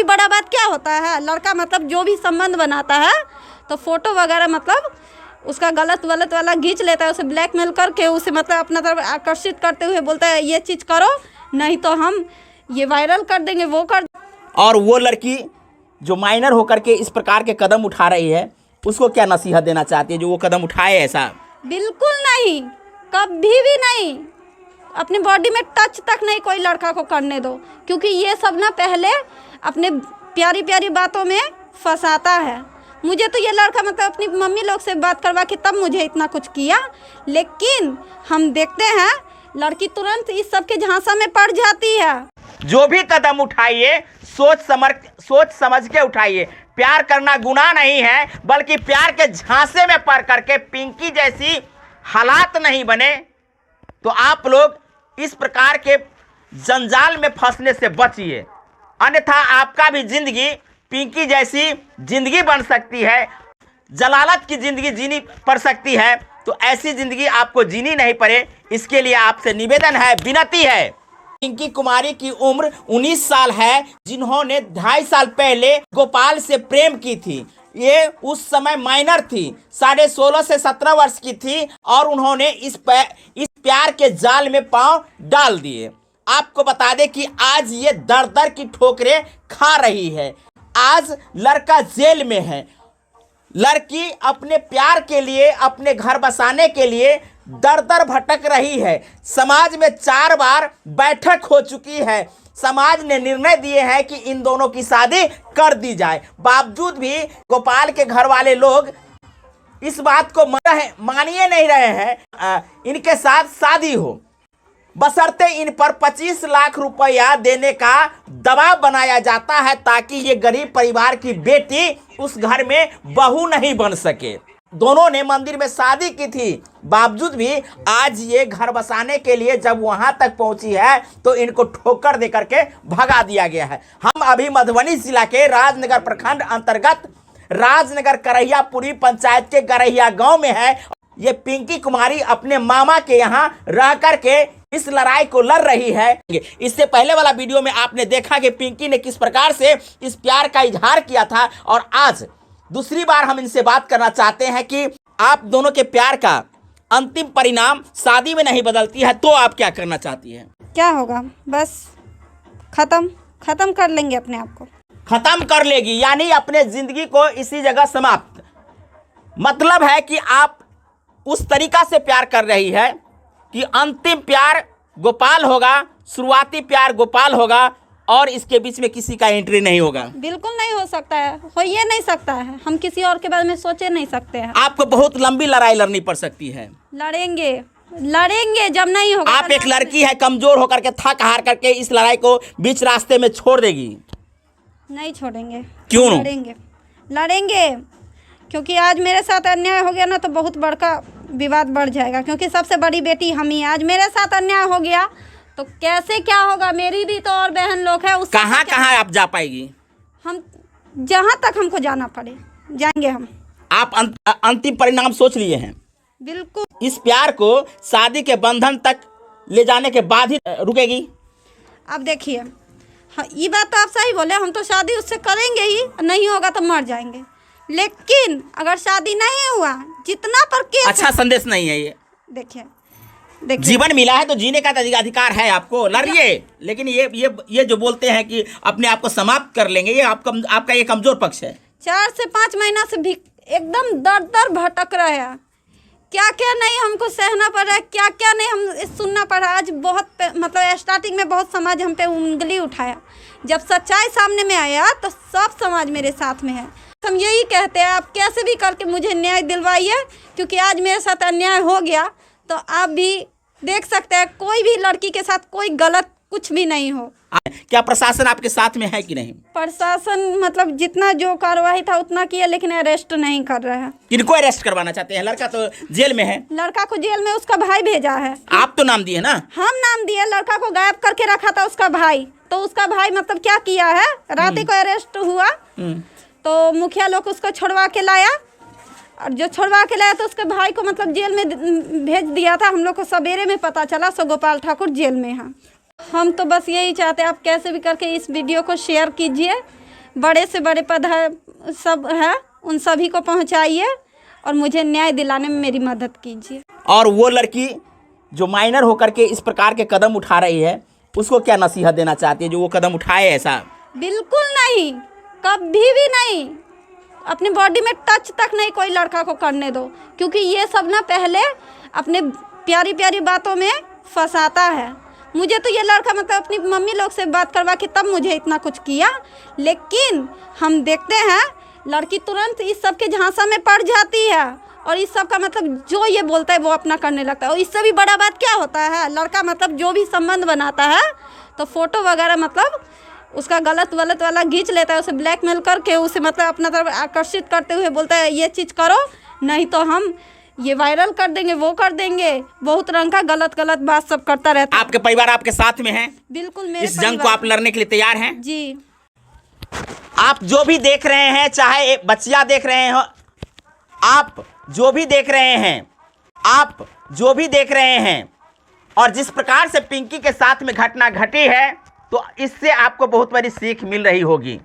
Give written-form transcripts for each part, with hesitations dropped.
बड़ा बात क्या होता है। लड़का मतलब जो भी संबंध बनाता है तो फोटो वगैरह मतलब उसका गलत वाला खींच लेता है, उसे ब्लैकमेल करके उसे मतलब अपना तरफ आकर्षित करते हुए बोलता है ये चीज़ करो नहीं तो हम ये वायरल कर देंगे वो कर। और वो लड़की जो माइनर होकर के इस प्रकार के कदम उठा रही है उसको क्या नसीहत देना चाहती है जो वो कदम उठाए ऐसा? बिल्कुल नहीं, कभी भी नहीं, अपनी बॉडी में टच तक नहीं कोई लड़का को करने दो, क्योंकि ये सब ना पहले अपने प्यारी प्यारी बातों में फंसाता है। मुझे तो ये लड़का मतलब अपनी मम्मी लोग से बात करवा के तब मुझे इतना कुछ किया, लेकिन हम देखते हैं लड़की तुरंत इस सब के झांसा में पड़ जाती है। जो भी कदम उठाइए सोच समझ के उठाइए। प्यार करना गुनाह नहीं है, बल्कि प्यार के झांसे में पड़ करके पिंकी जैसी हालात नहीं बने तो आप लोग इस प्रकार के जंजाल में फंसने से बचिए, अन्यथा आपका भी जिंदगी पिंकी जैसी जिंदगी बन सकती है, जलालत की जिंदगी जीनी पड़ सकती है। तो ऐसी जिंदगी आपको जीनी नहीं पड़े, इसके लिए आपसे निवेदन है, विनती है। पिंकी कुमारी की उम्र 19 साल है, जिन्होंने 2.5 साल पहले गोपाल से प्रेम की थी। ये उस समय माइनर थी, 16.5 से 17 वर्ष की थी और उन्होंने इस प्यार के जाल में पांव डाल दिए। आपको बता दें कि आज ये दर दर की ठोकरें खा रही है। आज लड़का जेल में है, लड़की अपने प्यार के लिए, अपने घर बसाने के लिए दर दर भटक रही है। समाज में 4 बार बैठक हो चुकी है, समाज ने निर्णय दिए हैं कि इन दोनों की शादी कर दी जाए, बावजूद भी गोपाल के घर वाले लोग इस बात को मानिए नहीं रहे हैं इनके साथ शादी हो, बशर्ते इन पर 25 लाख रुपया देने का दबाव बनाया जाता है ताकि ये गरीब परिवार की बेटी उस घर में बहू नहीं बन सके। दोनों ने मंदिर में शादी की थी, बावजूद भी आज ये घर बसाने के लिए जब वहां तक पहुंची है तो इनको ठोकर दे करके भगा दिया गया है। हम अभी मधुबनी जिला के राजनगर प्रखंड अंतर्गत राजनगर करहियापुरी पंचायत के करहिया गांव में है। ये पिंकी कुमारी अपने मामा के यहाँ रह करके इस लड़ाई को लड़ रही है। इससे पहले वाला वीडियो में आपने देखा कि पिंकी ने किस प्रकार से इस प्यार का इजहार किया था, और आज दूसरी बार हम इनसे बात करना चाहते हैं कि आप दोनों के प्यार का अंतिम परिणाम शादी में नहीं बदलती है तो आप क्या करना चाहती हैं? क्या होगा, बस खत्म कर लेंगे, अपने आप को खत्म कर लेगी, यानी अपने जिंदगी को इसी जगह समाप्त। मतलब है कि आप उस तरीका से प्यार कर रही है कि अंतिम प्यार गोपाल होगा, शुरुआती प्यार गोपाल होगा और इसके बीच में किसी का एंट्री नहीं होगा। बिल्कुल नहीं हो सकता है, हो ये नहीं सकता है, हम किसी और के बारे में सोचे नहीं सकते हैं। आपको बहुत लंबी लड़ाई लड़नी पड़ सकती है। लड़ेंगे जब नहीं होगा। आप एक लड़की है, कमजोर होकर के थक हार करके इस लड़ाई को बीच रास्ते में छोड़ देगी? नहीं छोड़ेंगे। क्यों? लड़ेंगे क्योंकि आज मेरे साथ अन्याय हो गया ना तो बहुत बड़का विवाद बढ़ जाएगा, क्योंकि सबसे बड़ी बेटी हम ही। आज मेरे साथ अन्याय हो गया तो कैसे क्या होगा, मेरी भी तो और बहन लोग है। कहाँ आप जा पाएगी? हम जहाँ तक हमको जाना पड़े जाएंगे हम। आप अंतिम परिणाम सोच लिए हैं? बिल्कुल। इस प्यार को शादी के बंधन तक ले जाने के बाद ही रुकेगी? अब देखिए, हाँ, ये बात तो आप सही बोले, हम तो शादी उससे करेंगे ही, नहीं होगा तो मर जाएंगे। लेकिन अगर शादी नहीं हुआ, जितना पर केस अच्छा संदेश नहीं है ये। देखिए जीवन मिला है तो जीने का अधिकार है आपको, लड़िए। लेकिन ये जो बोलते हैं कि अपने आप को समाप्त कर लेंगे, ये आपका ये कमजोर पक्ष है। 4 से 5 महीना से भी एकदम दर भटक रहे हैं। क्या क्या नहीं हमको सहना पड़ रहा है, क्या क्या नहीं हम सुनना पड़ रहा है। आज बहुत मतलब स्टार्टिंग में बहुत समाज हम पे उंगली उठाया, जब सच्चाई सामने में आया तो सब समाज मेरे साथ में है। हम यही कहते हैं, आप कैसे भी करके मुझे न्याय दिलवाइए, क्योंकि आज मेरे साथ अन्याय हो गया। तो आप भी देख सकते हैं, कोई भी लड़की के साथ कोई गलत कुछ भी नहीं हो। क्या प्रशासन आपके साथ में है कि नहीं? प्रशासन मतलब जितना जो कार्रवाई था उतना किया, लेकिन अरेस्ट नहीं कर रहा है। किनको अरेस्ट करवाना चाहते हैं? लड़का तो जेल में है। लड़का को जेल में उसका भाई भेजा है। आप तो नाम दिए ना? हम नाम दिए, लड़का को गायब करके रखा था उसका भाई। तो उसका भाई मतलब क्या किया है, रात को अरेस्ट हुआ तो मुखिया लोग उसको छुड़वा के लाया, और जो छुड़वा के लाया तो उसके भाई को मतलब जेल में भेज दिया था। हम लोग को सवेरे में पता चला, सो गोपाल ठाकुर जेल में है। हम तो बस यही चाहते हैं, आप कैसे भी करके इस वीडियो को शेयर कीजिए, बड़े से बड़े पद है सब है, उन सभी को पहुंचाइए और मुझे न्याय दिलाने में मेरी मदद कीजिए। और वो लड़की जो माइनर होकर के इस प्रकार के कदम उठा रही है, उसको क्या नसीहत देना चाहती है जो वो कदम उठाए ऐसा? बिल्कुल नहीं, कभी भी नहीं, अपनी बॉडी में टच तक नहीं कोई लड़का को करने दो, क्योंकि ये सब ना पहले अपने प्यारी प्यारी बातों में फंसाता है। मुझे तो ये लड़का मतलब अपनी मम्मी लोग से बात करवा के तब मुझे इतना कुछ किया, लेकिन हम देखते हैं लड़की तुरंत इस सब के झांसा में पड़ जाती है और इस सब का मतलब जो ये बोलता है वो अपना करने लगता है। और इससे भी बड़ा बात क्या होता है, लड़का मतलब जो भी संबंध बनाता है तो फोटो वगैरह मतलब उसका गलत वाला खींच लेता है, उसे ब्लैकमेल करके उसे मतलब अपना तरफ आकर्षित करते हुए बोलता है ये चीज़ करो नहीं तो हम ये वायरल कर देंगे, वो कर देंगे, बहुत रंग का गलत बात सब करता रहता है। आपके परिवार आपके साथ में है? बिल्कुल, मेरे इस जंग को आप लड़ने के लिए तैयार हैं? जी। आप जो भी देख रहे हैं, चाहे बच्चियां देख रहे हो, आप जो भी देख रहे हैं और जिस प्रकार से पिंकी के साथ में घटना घटी है, तो इससे आपको बहुत बड़ी सीख मिल रही होगी।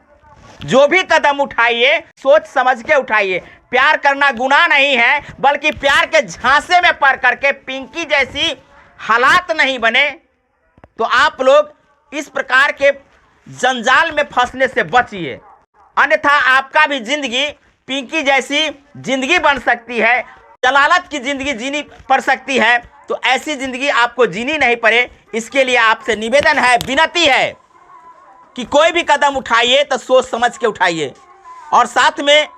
जो भी कदम उठाइए सोच समझ के उठाइए। प्यार करना गुनाह नहीं है, बल्कि प्यार के झांसे में पड़ करके पिंकी जैसी हालात नहीं बने, तो आप लोग इस प्रकार के जंजाल में फंसने से बचिए, अन्यथा आपका भी जिंदगी पिंकी जैसी जिंदगी बन सकती है, जलालत की जिंदगी जीनी पड़ सकती है। तो ऐसी जिंदगी आपको जीनी नहीं पड़े, इसके लिए आपसे निवेदन है, विनती है कि कोई भी कदम उठाइए तो सोच समझ के उठाइए। और साथ में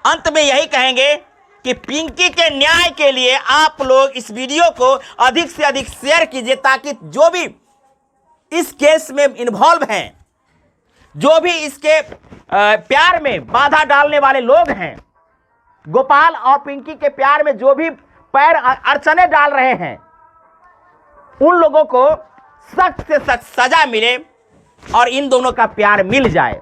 अंत में यही कहेंगे कि पिंकी के न्याय के लिए आप लोग इस वीडियो को अधिक से अधिक शेयर कीजिए, ताकि जो भी इस केस में इन्वॉल्व हैं, जो भी इसके प्यार में बाधा डालने वाले लोग हैं, गोपाल और पिंकी के प्यार में जो भी पैर अड़चने डाल रहे हैं, उन लोगों को सख्त से सख्त सजा मिले और इन दोनों का प्यार मिल जाए।